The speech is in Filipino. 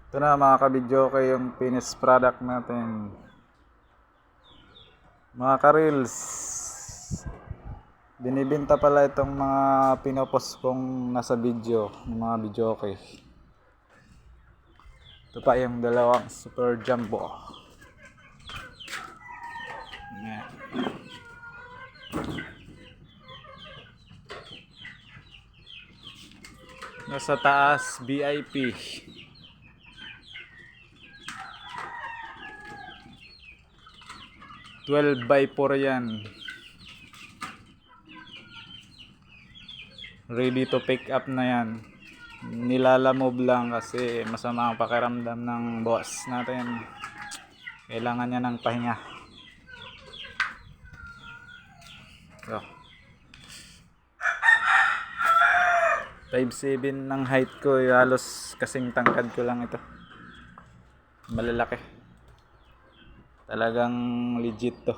Ito na mga kabidyo ko yung finished product natin. Mga ka-reels, binibinta pala itong mga pinopost kong nasa video, ng mga video okay. Ito pa yung dalawang super jumbo. Ayan. Nasa taas VIP. $12 by 4 yan. Ready to pick up na yan. Nilalamove lang kasi masama ang pakiramdam ng boss natin. Kailangan niya ng pahinga. So, 5'7" ng height ko, halos kasing tangkad ko lang ito. Malalaki. Talagang legit to.